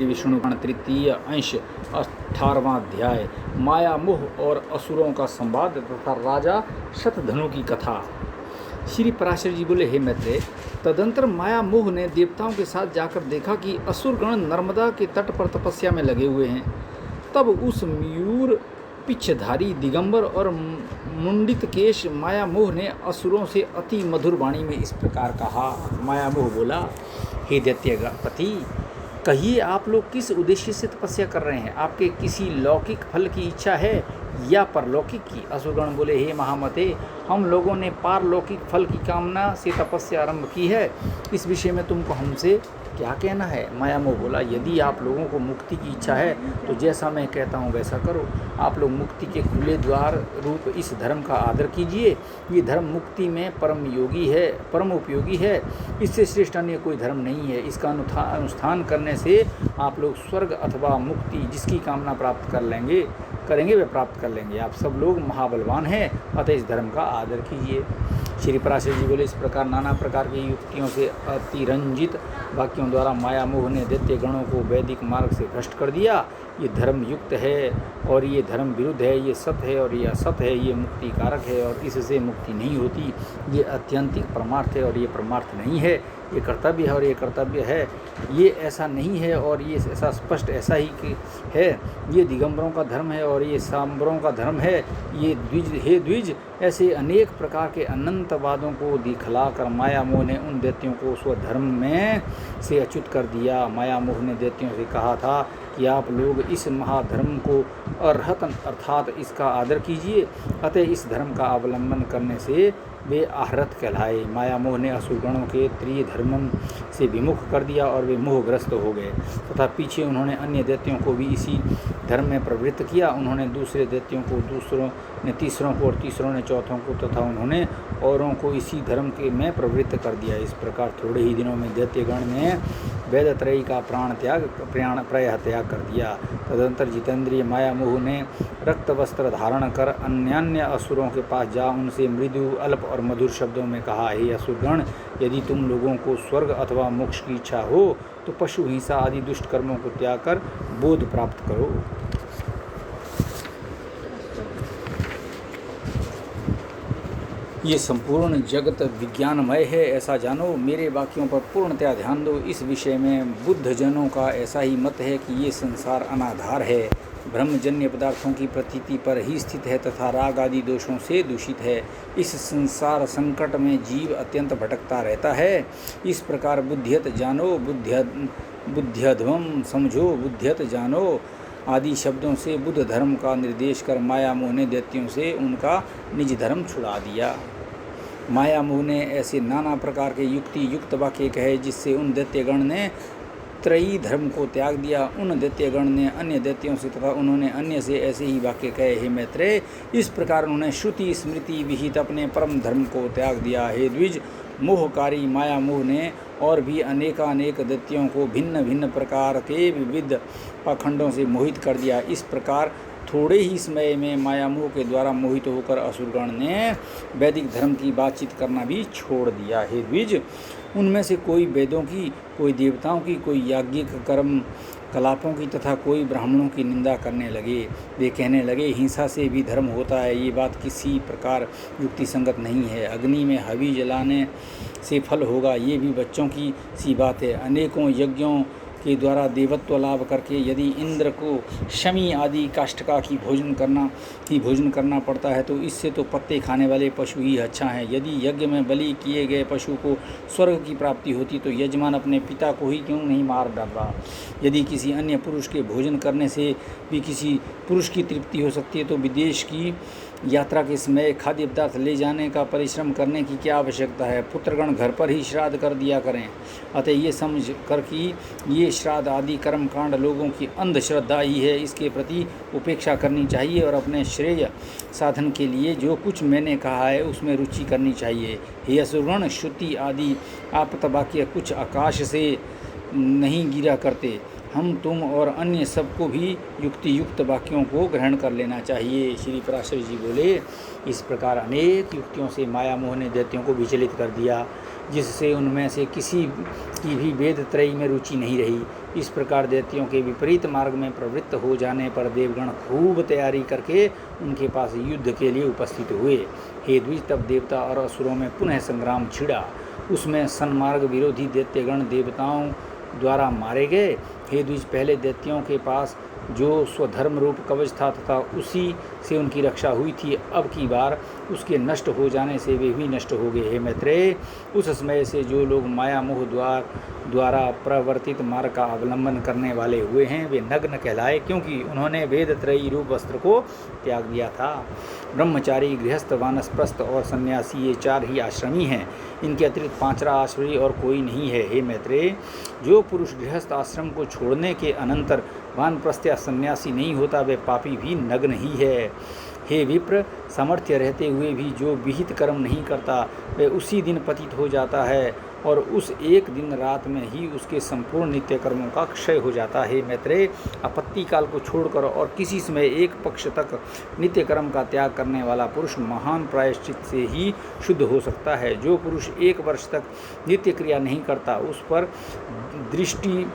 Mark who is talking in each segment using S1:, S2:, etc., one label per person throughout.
S1: विष्णु पुराण तृतीय अंश 18वां अध्याय माया मोह और असुरों का संवाद तथा राजा शतधनु की कथा। श्री पराशर जी बोले, हे मैत्रेय, तदंतर माया मोह ने देवताओं के साथ जाकर देखा कि असुरगण नर्मदा के तट पर तपस्या में लगे हुए हैं। तब उस मयूर पिच्छधारी दिगंबर और मुंडित केश माया मोह ने असुरों से अति मधुर वाणी में इस प्रकार कहा। माया मोह बोला, हे दैत्यपति, कहिए आप लोग किस उद्देश्य से तपस्या कर रहे हैं? आपके किसी लौकिक फल की इच्छा है या परलौकिक की? असुरगण बोले, हे महामते, हम लोगों ने पारलौकिक फल की कामना से तपस्या आरंभ की है। इस विषय में तुमको हमसे क्या कहना है? माया मोह बोला, यदि आप लोगों को मुक्ति की इच्छा है तो जैसा मैं कहता हूँ वैसा करो। आप लोग मुक्ति के खुले द्वार रूप इस धर्म का आदर कीजिए। ये धर्म मुक्ति में परम उपयोगी है। इससे श्रेष्ठ अन्य कोई धर्म नहीं है। इसका अनुष्ठान करने से आप लोग स्वर्ग अथवा मुक्ति जिसकी कामना प्राप्त करेंगे वे प्राप्त कर लेंगे। आप सब लोग महाबलवान हैं, अतः इस धर्म का आदर कीजिए। श्री पराशर जी बोले, इस प्रकार नाना प्रकार की युक्तियों से अतिरंजित वाक्यों द्वारा माया मोह ने दैत्य गणों को वैदिक मार्ग से भ्रष्ट कर दिया। ये धर्म युक्त है और ये धर्म विरुद्ध है, ये सत्य है और ये असत है, ये मुक्ति कारक है और इससे मुक्ति नहीं होती, ये अत्यंतिक परमार्थ है और ये परमार्थ नहीं है, ये कर्तव्य है और ये कर्तव्य है, ये ऐसा नहीं है और ये ऐसा स्पष्ट ऐसा ही है, ये दिगंबरों का धर्म है और ये सांबरों का धर्म है, ये द्विज ऐसे अनेक प्रकार के अनंत वादों को दिखलाकर माया मोह ने उन दैत्यों को स्वधर्म में से अच्युत कर दिया। माया मोह ने दैत्यों से कहा था कि आप लोग इस महाधर्म को अर्हत अर्थात इसका आदर कीजिए, अतः इस धर्म का अवलंबन करने से वे आहरत कहलाए। माया मोह ने असुरगणों के त्रिधर्मम से विमुख कर दिया और वे मोहग्रस्त हो गए तथा पीछे उन्होंने अन्य दैत्यों को भी इसी धर्म में प्रवृत्त किया। उन्होंने दूसरे दैत्यों को, दूसरों ने तीसरों को और तीसरों ने चौथों को तथा उन्होंने औरों को इसी धर्म के में प्रवृत्त कर दिया। इस प्रकार थोड़े ही दिनों में दैत्यगण ने वेदत्रयी का प्रायः त्याग कर दिया। तदंतर जितेंद्रिय माया मोह ने रक्त वस्त्र धारण कर अन्यान्य असुरों के पास जा उनसे मृदु अल्प और मधुर शब्दों में कहा, हे असुरगण, यदि तुम लोगों को स्वर्ग अथवा मोक्ष की इच्छा हो तो पशु हिंसा आदि दुष्ट कर्मों को त्याग कर बोध प्राप्त करो। ये संपूर्ण जगत विज्ञानमय है, ऐसा जानो। मेरे वाक्यों पर पूर्णतया ध्यान दो। इस विषय में बुद्ध जनों का ऐसा ही मत है कि ये संसार अनाधार है, ब्रह्मजन्य पदार्थों की प्रतीति पर ही स्थित है तथा राग आदि दोषों से दूषित है। इस संसार संकट में जीव अत्यंत भटकता रहता है। इस प्रकार बुद्धियत जानो, बुद्ध्यध्वम समझो, बुद्धियत जानो आदि शब्दों से बुद्ध धर्म का निर्देश कर माया मोह ने दैत्यों से उनका निज धर्म छुड़ा दिया। माया मोह ने ऐसे नाना प्रकार के युक्ति युक्त वाक्य कहे जिससे उन दैत्यगण ने त्रयी धर्म को त्याग दिया। उन दैत्यगण ने अन्य दैत्यों से तथा उन्होंने अन्य से ऐसे ही वाक्य कहे। हे मैत्रेय, इस प्रकार उन्होंने श्रुति स्मृति विहित अपने परम धर्म को त्याग दिया। हे द्विज, मोहकारी माया मोह ने और भी अनेकानेक दैत्यों को भिन्न भिन्न प्रकार के विविध पाखंडों से मोहित कर दिया। इस प्रकार थोड़े ही समय में माया मोह के द्वारा मोहित होकर असुरगण ने वैदिक धर्म की बातचीत करना भी छोड़ दिया। हे द्विज, उनमें से कोई वेदों की, कोई देवताओं की, कोई याज्ञिक कर्म कलापों की तथा कोई ब्राह्मणों की निंदा करने लगे। वे कहने लगे, हिंसा से भी धर्म होता है। ये बात किसी प्रकार युक्ति संगत नहीं है। अग्नि में हवि जलाने से फल होगा, ये भी बच्चों की सी बात है। अनेकों यज्ञों के द्वारा देवत्व लाभ करके यदि इंद्र को शमी आदि काष्ठका की भोजन करना पड़ता है तो इससे तो पत्ते खाने वाले पशु ही अच्छा हैं। यदि यज्ञ में बलि किए गए पशु को स्वर्ग की प्राप्ति होती तो यजमान अपने पिता को ही क्यों नहीं मार डाला? यदि किसी अन्य पुरुष के भोजन करने से भी किसी पुरुष की तृप्ति हो सकती है तो विदेश की यात्रा के समय खाद्य पदार्थ ले जाने का परिश्रम करने की क्या आवश्यकता है? पुत्रगण घर पर ही श्राद्ध कर दिया करें। अतः ये समझ कर कि ये श्राद्ध आदि कर्मकांड लोगों की अंधश्रद्धा ही है, इसके प्रति उपेक्षा करनी चाहिए और अपने श्रेय साधन के लिए जो कुछ मैंने कहा है उसमें रुचि करनी चाहिए। हे असुरगण, श्रुति आदि आपत वाक्य कुछ आकाश से नहीं गिरा करते, हम तुम और अन्य सबको भी युक्ति युक्त वाक्यों को ग्रहण कर लेना चाहिए। श्री पराशर जी बोले, इस प्रकार अनेक युक्तियों से माया मोह ने दैत्यों को विचलित कर दिया, जिससे उनमें से किसी की भी वेद त्रयी में रुचि नहीं रही। इस प्रकार दैत्यों के विपरीत मार्ग में प्रवृत्त हो जाने पर देवगण खूब तैयारी करके उनके पास युद्ध के लिए उपस्थित हुए। हे द्विज, तब देवता और असुरों में पुनः संग्राम छिड़ा। उसमें सन्मार्ग विरोधी दैत्यगण देवताओं द्वारा मारे गए। हे द्विज, पहले दैत्यों के पास जो स्वधर्म रूप कवच था तथा उसी से उनकी रक्षा हुई थी, अब की बार उसके नष्ट हो जाने से वे भी नष्ट हो गए। हे मैत्रेय, उस समय से जो लोग माया मोह द्वारा प्रवर्तित मार्ग का अवलंबन करने वाले हुए हैं, वे नग्न कहलाए, क्योंकि उन्होंने वेद त्रयी रूप वस्त्र को त्याग दिया था। ब्रह्मचारी, गृहस्थ, वानप्रस्थ और सन्यासी, ये 4 ही आश्रमी हैं। इनके अतिरिक्त 5वां आश्रमी और कोई नहीं है। हे मैत्रेय, जो पुरुष गृहस्थ आश्रम को छोड़ने के अनंतर वानप्रस्थ या सन्यासी नहीं होता, वह पापी भी नग्न ही है। हे विप्र, सामर्थ्य रहते हुए भी जो विहित कर्म नहीं करता, वह उसी दिन पतित हो जाता है और उस एक दिन रात में ही उसके संपूर्ण नित्य कर्मों का क्षय हो जाता है। मैत्रेय, आपत्ति काल को छोड़कर और किसी समय एक पक्ष तक नित्य कर्म का त्याग करने वाला पुरुष महान प्रायश्चित से ही शुद्ध हो सकता है। जो पुरुष 1 वर्ष तक नित्य क्रिया नहीं करता, उस पर दृष्टि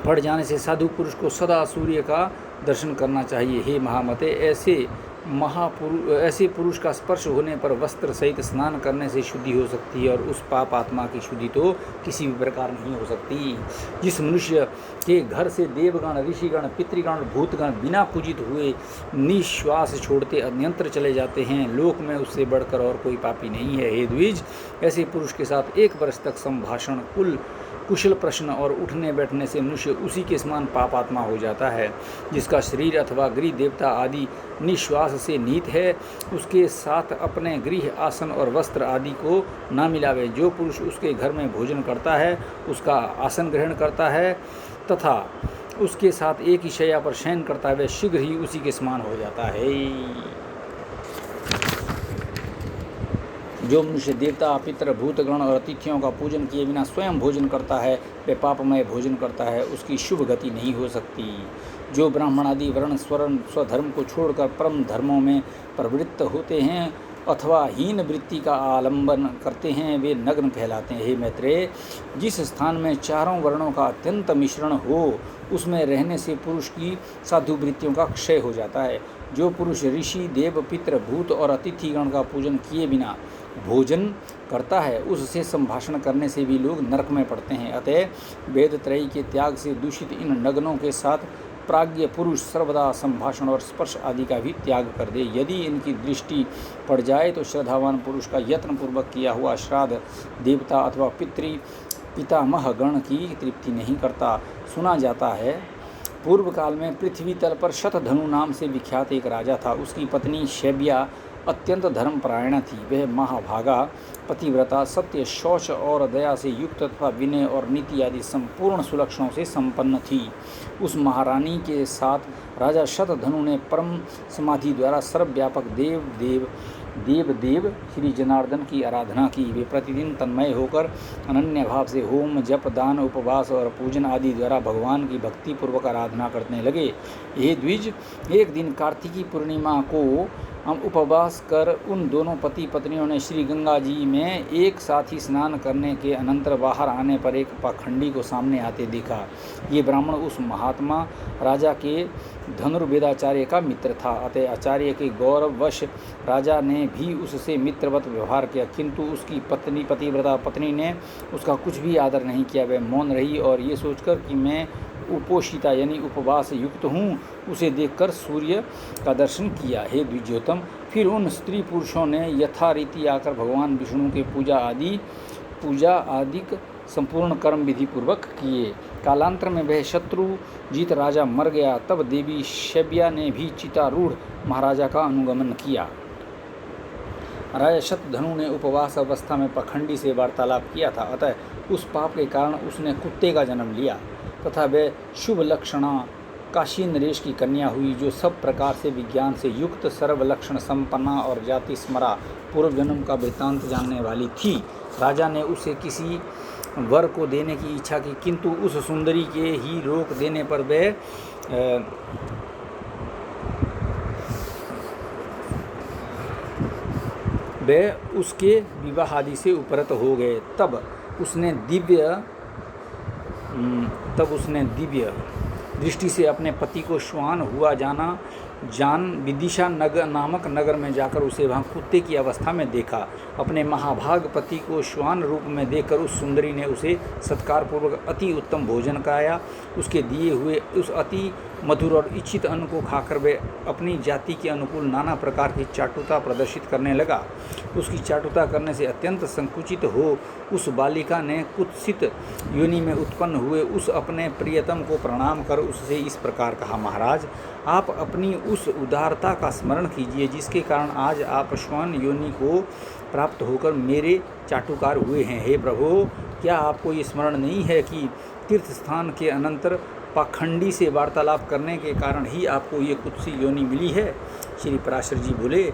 S1: पड़ जाने से साधु पुरुष को सदा सूर्य का दर्शन करना चाहिए। हे महामते, ऐसे पुरुष का स्पर्श होने पर वस्त्र सहित स्नान करने से शुद्धि हो सकती है, और उस पाप आत्मा की शुद्धि तो किसी भी प्रकार नहीं हो सकती। जिस मनुष्य के घर से देवगण, ऋषिगण, पितृगण, भूतगण बिना पूजित हुए निश्वास छोड़ते अन्यंत्र चले जाते हैं, लोक में उससे बढ़कर और कोई पापी नहीं है। हे द्विज, ऐसे पुरुष के साथ 1 वर्ष तक संभाषण, कुशल प्रश्न और उठने बैठने से मनुष्य उसी के समान पापात्मा हो जाता है। जिसका शरीर अथवा गृह देवता आदि निश्वास से नीत है, उसके साथ अपने गृह, आसन और वस्त्र आदि को ना मिलावे। जो पुरुष उसके घर में भोजन करता है, उसका आसन ग्रहण करता है तथा उसके साथ एक ही शैया पर शयन करता है, वह शीघ्र ही उसी के समान हो जाता है। जो मनुष्य देवता, पितृ, भूतगण और अतिथियों का पूजन किए बिना स्वयं भोजन करता है, वह पापमय भोजन करता है, उसकी शुभ गति नहीं हो सकती। जो ब्राह्मण आदि वर्ण स्वधर्म को छोड़कर परम धर्मों में प्रवृत्त होते हैं अथवा हीन वृत्ति का आलंबन करते हैं, वे नग्न कहलाते हैं। हे मैत्रेय, जिस स्थान में 4 वर्णों का अत्यंत मिश्रण हो, उसमें रहने से पुरुष की साधु वृत्तियों का क्षय हो जाता है। जो पुरुष ऋषि, देव, पितृ, भूत और अतिथिगण का पूजन किए बिना भोजन करता है, उससे संभाषण करने से भी लोग नरक में पड़ते हैं। अतः वेद त्रयी के त्याग से दूषित इन नग्नों के साथ प्राज्ञ पुरुष सर्वदा संभाषण और स्पर्श आदि का भी त्याग कर दे। यदि इनकी दृष्टि पड़ जाए तो श्रद्धावान पुरुष का यत्नपूर्वक किया हुआ श्राद्ध देवता अथवा पितामह गण की तृप्ति नहीं करता। सुना जाता है, पूर्व काल में पृथ्वी तल पर शतधनु नाम से विख्यात एक राजा था। उसकी पत्नी शैब्या अत्यंत धर्मपरायण थी। वह महाभागा, पतिव्रता, सत्य, शौच और दया से युक्त तथा विनय और नीति आदि संपूर्ण सुलक्षणों से संपन्न थी। उस महारानी के साथ राजा शतधनु ने परम समाधि द्वारा सर्वव्यापक देव श्री जनार्दन की आराधना की। वे प्रतिदिन तन्मय होकर अनन्य भाव से होम, जप, दान, उपवास और पूजन आदि द्वारा भगवान की भक्ति पूर्वक आराधना करने लगे। ये द्विज, एक दिन कार्तिकी पूर्णिमा को हम उपवास कर उन दोनों पति पत्नियों ने श्री गंगा जी में एक साथ ही स्नान करने के अनंतर बाहर आने पर एक पाखंडी को सामने आते देखा। ये ब्राह्मण उस महात्मा राजा के धनुर्वेदाचार्य का मित्र था। अतः आचार्य के गौरववश राजा ने भी उससे मित्रवत व्यवहार किया, किंतु उसकी पतिव्रता पत्नी ने उसका कुछ भी आदर नहीं किया। वह मौन रही और ये सोचकर कि मैं उपोषिता यानी उपवास युक्त हूँ, उसे देखकर सूर्य का दर्शन किया। हे द्विजोत्तम, फिर उन स्त्री पुरुषों ने यथारीति आकर भगवान विष्णु के पूजा आदिक संपूर्ण कर्म विधि पूर्वक किए। कालांतर में वह शत्रुजीत राजा मर गया। तब देवी शैब्या ने भी चितारूढ़ महाराजा का अनुगमन किया। राजा शतधनु ने उपवास अवस्था में पाखंडी से वार्तालाप किया था, अतः उस पाप के कारण उसने कुत्ते का जन्म लिया तथा वह शुभ लक्षणा काशी नरेश की कन्या हुई, जो सब प्रकार से विज्ञान से युक्त, सर्वलक्षण संपन्ना और जाति स्मरा पूर्व जन्म का वृत्तांत जानने वाली थी। राजा ने उसे किसी वर को देने की इच्छा की, किंतु उस सुंदरी के ही रोक देने पर वे उसके विवाह आदि से उपरत हो गए। तब उसने दिव्य दृष्टि से अपने पति को श्वान हुआ जान विदिशा नगर नामक नगर में जाकर उसे वहाँ कुत्ते की अवस्था में देखा। अपने महाभाग पति को श्वान रूप में देखकर उस सुंदरी ने उसे सत्कार पूर्वक अति उत्तम भोजन कराया। उसके दिए हुए उस अति मधुर और इच्छित अन्न को खाकर वे अपनी जाति के अनुकूल नाना प्रकार की चाटुता प्रदर्शित करने लगा। उसकी चाटुता करने से अत्यंत संकुचित हो उस बालिका ने कुत्सित योनि में उत्पन्न हुए उस अपने प्रियतम को प्रणाम कर उससे इस प्रकार कहा, महाराज, आप अपनी उस उदारता का स्मरण कीजिए जिसके कारण आज आप श्वान योनि को प्राप्त होकर मेरे चाटुकार हुए हैं। हे प्रभु, क्या आपको ये स्मरण नहीं है कि तीर्थ स्थान के अनंतर पाखंडी से वार्तालाप करने के कारण ही आपको ये कुत्सी योनि मिली है? श्री पराशर जी बोले,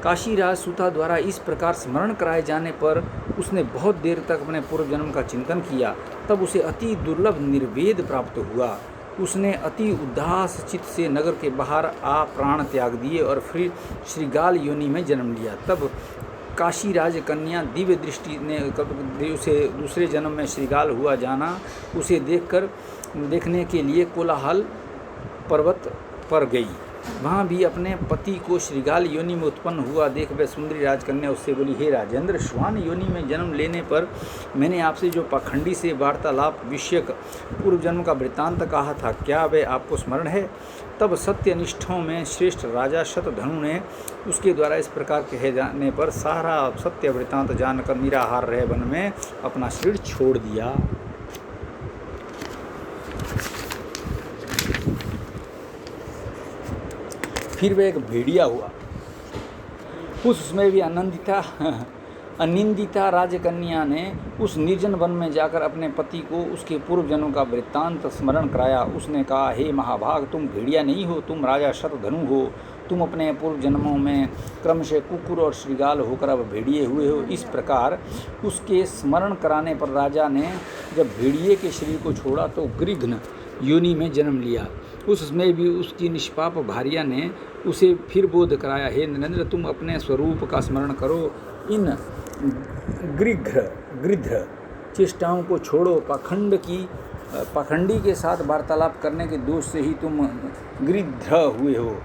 S1: काशीराज सूता द्वारा इस प्रकार स्मरण कराए जाने पर उसने बहुत देर तक अपने पूर्व जन्म का चिंतन किया। तब उसे अति दुर्लभ निर्वेद प्राप्त हुआ। उसने अति उदास चित्त से नगर के बाहर आ प्राण त्याग दिए और फिर श्रीगाल योनि में जन्म लिया। तब काशीराज कन्या दिव्य दृष्टि ने उसे दूसरे जन्म में श्रीगाल हुआ जाना उसे देखने के लिए कोलाहल पर्वत पर गई। वहाँ भी अपने पति को श्रीगाल योनि में उत्पन्न हुआ देख वह सुंदरी राजकन्या उससे बोली, हे राजेंद्र, श्वान योनि में जन्म लेने पर मैंने आपसे जो पाखंडी से वार्तालाप विषयक पूर्व जन्म का वृत्तांत कहा था, क्या वह आपको स्मरण है? तब सत्यनिष्ठों में श्रेष्ठ राजा शतधनु ने उसके द्वारा इस प्रकार कहे जाने पर सारा सत्य वृत्तांत जानकर निराहार रह वन में अपना शरीर छोड़ दिया। फिर वह एक भेड़िया हुआ। उसमें भी अनिंदिता राजकन्या ने उस निर्जन वन में जाकर अपने पति को उसके पूर्व जन्म का वृत्तांत स्मरण कराया। उसने कहा, हे महाभाग, तुम भेड़िया नहीं हो, तुम राजा शतधनु हो। तुम अपने पूर्व जन्मों में क्रमशः कुकुर और श्रीगाल होकर अब भेड़िए हुए हो। इस प्रकार उसके स्मरण कराने पर राजा ने जब भेड़िए के शरीर को छोड़ा तो गृघ्न योनि में जन्म लिया। उसमें भी उसकी निष्पाप भार्या ने उसे फिर बोध कराया, हे नरेंद्र, तुम अपने स्वरूप का स्मरण करो, इन गृध्र चेष्टाओं को छोड़ो। पाखंडी के साथ वार्तालाप करने के दोष से ही तुम गृध्र हुए हो।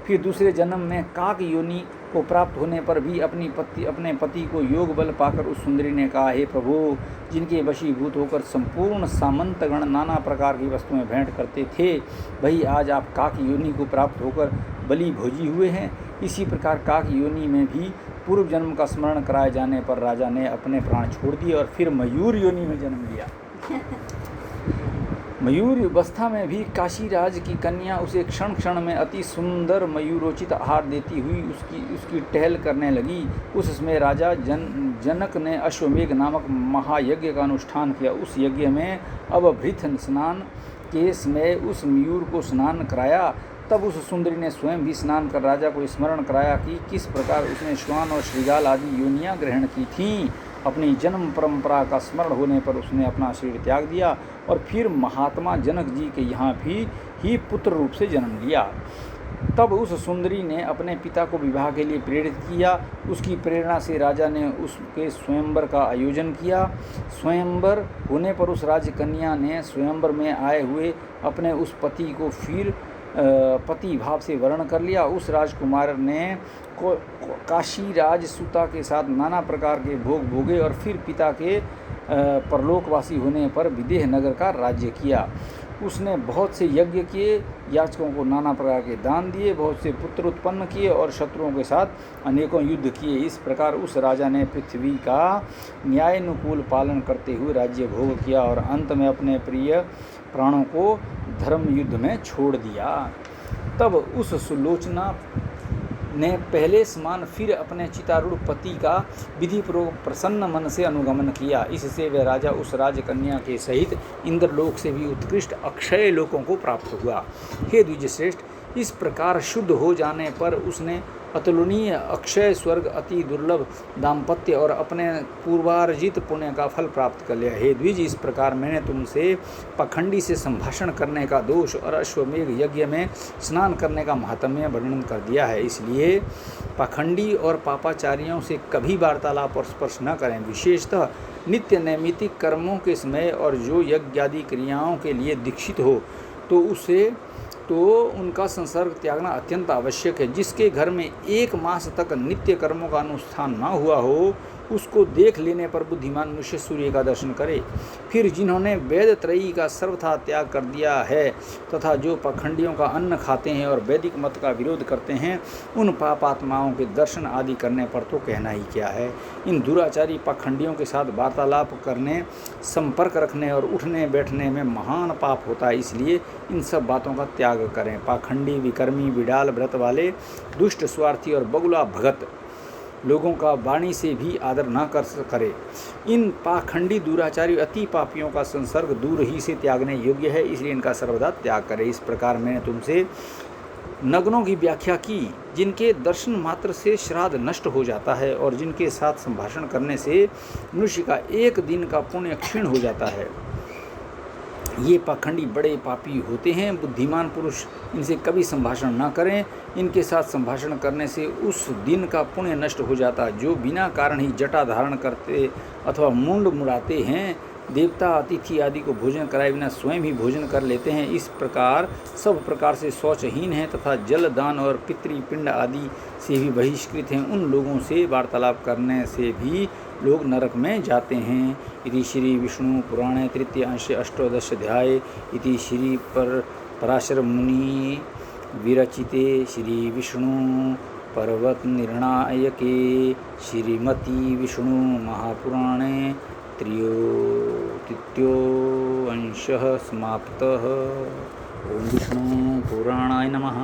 S1: फिर दूसरे जन्म में काक योनि को प्राप्त होने पर भी अपने पति को योग बल पाकर उस सुंदरी ने कहा, हे प्रभु, जिनके वशीभूत होकर संपूर्ण सामंतगण नाना प्रकार की वस्तुएं भेंट करते थे, वही आज आप काक योनि को प्राप्त होकर बलि भोजी हुए हैं। इसी प्रकार काक योनि में भी पूर्व जन्म का स्मरण कराए जाने पर राजा ने अपने प्राण छोड़ दिए और फिर मयूर योनि में जन्म लिया। मयूर अवस्था में भी काशीराज की कन्या उसे क्षण क्षण में अति सुंदर मयूरोचित आहार देती हुई उसकी टहल करने लगी। उस समय राजा जनक ने अश्वमेघ नामक महायज्ञ का अनुष्ठान किया। उस यज्ञ में अवभृत स्नान के समय उस मयूर को स्नान कराया। तब उस सुंदरी ने स्वयं भी स्नान कर राजा को स्मरण कराया कि किस प्रकार उसने श्वान और श्रीगाल आदि योनियां ग्रहण की थीं। अपनी जन्म परंपरा का स्मरण होने पर उसने अपना शरीर त्याग दिया और फिर महात्मा जनक जी के यहाँ भी ही पुत्र रूप से जन्म लिया। तब उस सुंदरी ने अपने पिता को विवाह के लिए प्रेरित किया। उसकी प्रेरणा से राजा ने उसके स्वयंवर का आयोजन किया। स्वयंवर होने पर उस राजकन्या ने स्वयंवर में आए हुए अपने उस पति को फिर पति भाव से वर्ण कर लिया। उस राजकुमार ने काशीराज सूता के साथ नाना प्रकार के भोग भोगे और फिर पिता के परलोकवासी होने पर विदेह नगर का राज्य किया। उसने बहुत से यज्ञ किए, याचकों को नाना प्रकार के दान दिए, बहुत से पुत्र उत्पन्न किए और शत्रुओं के साथ अनेकों युद्ध किए। इस प्रकार उस राजा ने पृथ्वी का न्यायानुकूल पालन करते हुए राज्य भोग किया और अंत में अपने प्रिय प्राणों को धर्म युद्ध में छोड़ दिया। तब उस सुलोचना ने पहले समान फिर अपने चितारूढ़ पति का विधिपूर्वक प्रसन्न मन से अनुगमन किया। इससे वह राजा उस राजकन्या के सहित इंद्रलोक से भी उत्कृष्ट अक्षय लोकों को प्राप्त हुआ। हे द्विजश्रेष्ठ, इस प्रकार शुद्ध हो जाने पर उसने अतुलनीय अक्षय स्वर्ग, अति दुर्लभ दाम्पत्य और अपने पूर्वार्जित पुण्य का फल प्राप्त कर लिया। हे द्विज, इस प्रकार मैंने तुमसे पाखंडी से संभाषण करने का दोष और अश्वमेघ यज्ञ में स्नान करने का महात्म्य वर्णन कर दिया है। इसलिए पाखंडी और पापाचारियों से कभी वार्तालाप और स्पर्श न करें। विशेषतः नित्य नैमित्तिक कर्मों के समय और जो यज्ञ आदि क्रियाओं के लिए दीक्षित हो तो उनका संसर्ग त्यागना अत्यंत आवश्यक है। जिसके घर में 1 मास तक नित्य कर्मों का अनुष्ठान न हुआ हो, उसको देख लेने पर बुद्धिमान मनुष्य सूर्य का दर्शन करे। फिर जिन्होंने वेद त्रयी का सर्वथा त्याग कर दिया है तथा जो पाखंडियों का अन्न खाते हैं और वैदिक मत का विरोध करते हैं, उन पापात्माओं के दर्शन आदि करने पर तो कहना ही क्या है। इन दुराचारी पाखंडियों के साथ वार्तालाप करने, संपर्क रखने और उठने बैठने में महान पाप होता है। इसलिए इन सब बातों का त्याग करें। पाखंडी, विकर्मी, बिडाल व्रत वाले, दुष्ट, स्वार्थी और बगुला भगत लोगों का वाणी से भी आदर न करे। इन पाखंडी, दुराचारी, अति पापियों का संसर्ग दूर ही से त्यागने योग्य है, इसलिए इनका सर्वदा त्याग करें। इस प्रकार मैंने तुमसे नग्नों की व्याख्या की, जिनके दर्शन मात्र से श्राद्ध नष्ट हो जाता है और जिनके साथ संभाषण करने से मनुष्य का 1 दिन का पुण्य क्षीण हो जाता है। ये पाखंडी बड़े पापी होते हैं। बुद्धिमान पुरुष इनसे कभी संभाषण न करें। इनके साथ संभाषण करने से उस दिन का पुण्य नष्ट हो जाता है। जो बिना कारण ही जटा धारण करते अथवा मुंड मुड़ाते हैं, देवता, अतिथि आदि को भोजन कराए बिना स्वयं ही भोजन कर लेते हैं, इस प्रकार सब प्रकार से शौचहीन हैं तथा जल दान और पितृपिंड आदि से भी बहिष्कृत हैं, उन लोगों से वार्तालाप करने से भी लोग नरक में जाते हैं। इति श्री विष्णु पुराणे तृतीय अंशे अष्टोदशाध्याये इति श्री पराशर मुनि विरचिते श्री विष्णु पर्वत निर्णायके श्रीमती विष्णु महापुराणे तृतीयो अंशः समाप्तः। ओम विष्णु पुराणाय नमः।